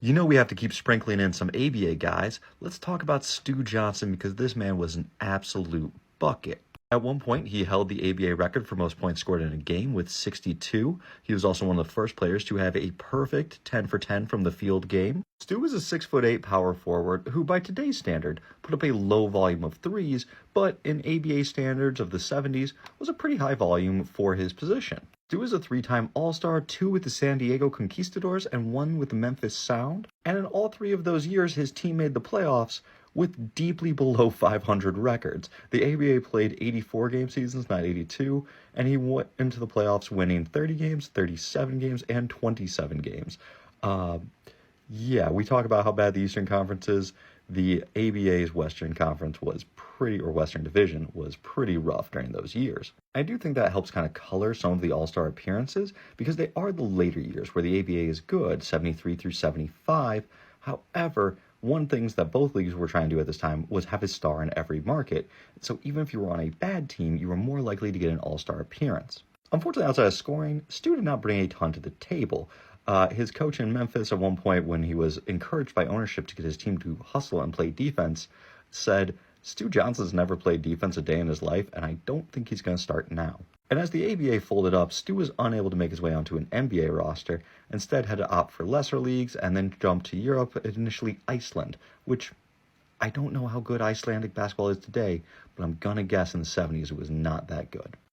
You know we have to keep sprinkling in some ABA guys. Let's talk about Stu Johnson because this man was an absolute bucket. At one point, he held the ABA record for most points scored in a game with 62. He was also one of the first players to have a perfect 10 for 10 from the field game. Stu was a 6'8" power forward who, by today's standard, put up a low volume of threes, but in ABA standards of the 70s, was a pretty high volume for his position. Stu is a three-time All-Star, two with the San Diego Conquistadors and one with the Memphis Sound. And in all three of those years, his team made the playoffs with deeply below 500 records. The ABA played 84 game seasons, not 82, and he went into the playoffs winning 30 games, 37 games, and 27 games. Yeah, we talk about how bad the Eastern Conference is. The ABA's Western Conference was or Western Division was pretty rough during those years. I do think that helps kind of color some of the All-Star appearances because they are the later years where the ABA is good, 73 through 75. However, one thing that both leagues were trying to do at this time was have a star in every market. So even if you were on a bad team, you were more likely to get an All-Star appearance. Unfortunately, outside of scoring, Stu did not bring a ton to the table. His coach in Memphis at one point, when he was encouraged by ownership to get his team to hustle and play defense, said, "Stu Johnson's never played defense a day in his life, and I don't think he's going to start now." And as the ABA folded up, Stu was unable to make his way onto an NBA roster, instead had to opt for lesser leagues, and then jumped to Europe, initially Iceland, which I don't know how good Icelandic basketball is today, but I'm going to guess in the 70s it was not that good.